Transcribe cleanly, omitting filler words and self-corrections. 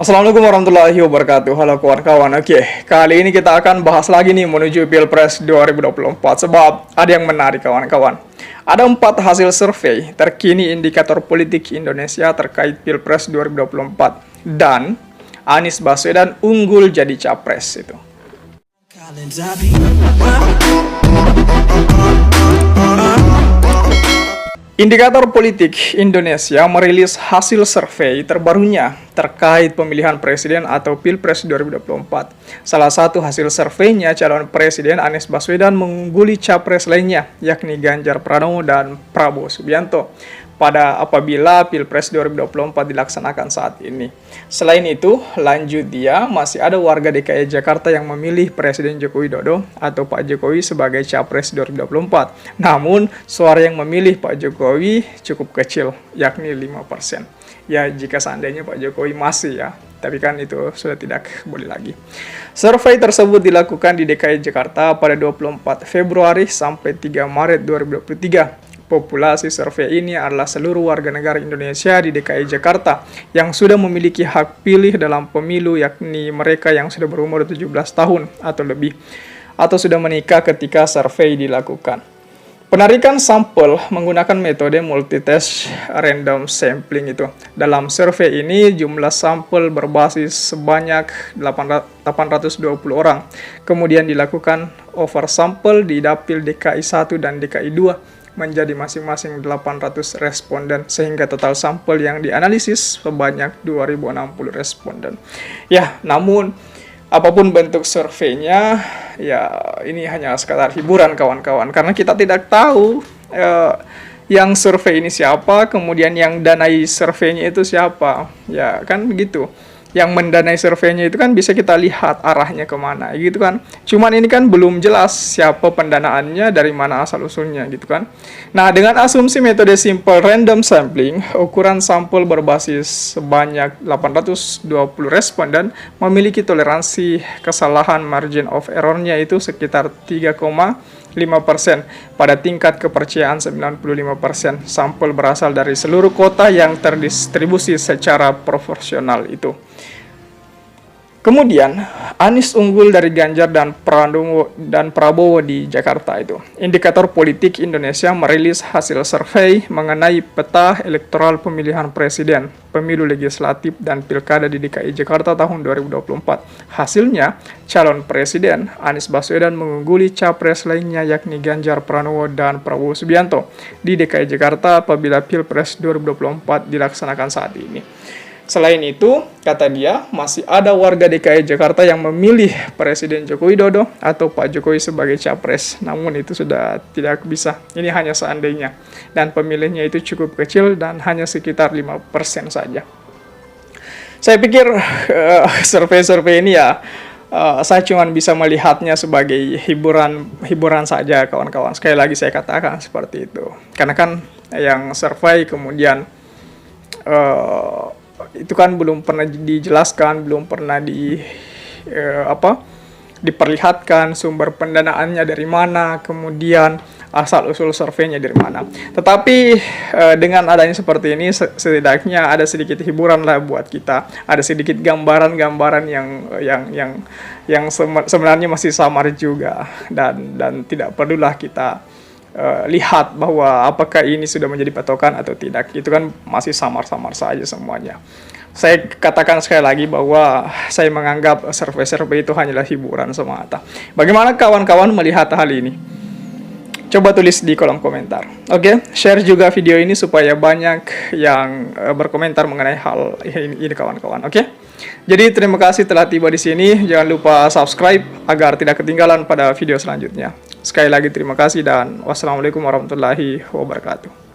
Assalamualaikum warahmatullahi wabarakatuh. Halo kawan-kawan. Oke, kali ini kita akan bahas lagi nih menuju Pilpres 2024 sebab ada yang menarik kawan-kawan. Ada 4 hasil survei terkini indikator politik Indonesia terkait Pilpres 2024 dan Anies Baswedan unggul jadi capres itu. Indikator politik Indonesia merilis hasil survei terbarunya terkait pemilihan presiden atau Pilpres 2024. Salah satu hasil surveinya calon presiden Anies Baswedan mengungguli capres lainnya yakni Ganjar Pranowo dan Prabowo Subianto apabila Pilpres 2024 dilaksanakan saat ini. Selain itu, lanjut dia, masih ada warga DKI Jakarta yang memilih Presiden Joko Widodo atau Pak Jokowi sebagai Capres 2024. Namun, suara yang memilih Pak Jokowi cukup kecil, yakni 5%. Ya, jika seandainya Pak Jokowi masih ya, tapi kan itu sudah tidak boleh lagi. Survei tersebut dilakukan di DKI Jakarta pada 24 Februari sampai 3 Maret 2023. Populasi survei ini adalah seluruh warga negara Indonesia di DKI Jakarta yang sudah memiliki hak pilih dalam pemilu, yakni mereka yang sudah berumur 17 tahun atau lebih, atau sudah menikah ketika survei dilakukan. Penarikan sampel menggunakan metode multitest random sampling itu. Dalam survei ini jumlah sampel berbasis sebanyak 820 orang. Kemudian dilakukan oversample di dapil DKI 1 dan DKI 2 menjadi masing-masing 800 responden sehingga total sampel yang dianalisis sebanyak 2060 responden. Ya, namun apapun bentuk surveinya, ya ini hanya sekadar hiburan kawan-kawan, karena kita tidak tahu yang survei ini siapa, kemudian yang danai surveinya itu siapa, ya kan begitu. Yang mendanai surveinya itu kan bisa kita lihat arahnya kemana gitu kan. Cuman ini kan belum jelas siapa pendanaannya, dari mana asal-usulnya gitu kan. Nah, dengan asumsi metode simple random sampling, ukuran sampel berbasis sebanyak 820 responden memiliki toleransi kesalahan margin of error-nya itu sekitar 3,5% pada tingkat kepercayaan 95%. Sampel berasal dari seluruh kota yang terdistribusi secara proporsional itu. Kemudian, Anies unggul dari Ganjar dan Prabowo di Jakarta itu. Indikator politik Indonesia merilis hasil survei mengenai peta elektoral pemilihan presiden, pemilu legislatif, dan pilkada di DKI Jakarta tahun 2024. Hasilnya, calon presiden Anies Baswedan mengungguli capres lainnya yakni Ganjar Pranowo dan Prabowo Subianto di DKI Jakarta apabila Pilpres 2024 dilaksanakan saat ini. Selain itu, kata dia, masih ada warga DKI Jakarta yang memilih Presiden Joko Widodo atau Pak Jokowi sebagai capres. Namun itu sudah tidak bisa. Ini hanya seandainya. Dan pemilihnya itu cukup kecil dan hanya sekitar 5% saja. Saya pikir survei-survei ini ya, saya cuma bisa melihatnya sebagai hiburan saja kawan-kawan. Sekali lagi saya katakan seperti itu. Karena kan yang survei kemudian itu kan belum pernah dijelaskan, belum pernah diperlihatkan sumber pendanaannya dari mana, kemudian asal-usul surveinya dari mana. Tetapi dengan adanya seperti ini, setidaknya ada sedikit hiburan lah buat kita. Ada sedikit gambaran-gambaran yang sebenarnya masih samar juga, dan tidak perlulah kita lihat bahwa apakah ini sudah menjadi patokan atau tidak. Itu kan masih samar-samar saja semuanya. Saya katakan sekali lagi bahwa saya menganggap survei-survei itu hanyalah hiburan semata. Bagaimana kawan-kawan melihat hal ini? Coba tulis di kolom komentar. Oke, share juga video ini supaya banyak yang berkomentar mengenai hal ini kawan-kawan. Oke. Jadi terima kasih telah tiba di sini. Jangan lupa subscribe agar tidak ketinggalan pada video selanjutnya. Sekali lagi terima kasih dan wassalamualaikum warahmatullahi wabarakatuh.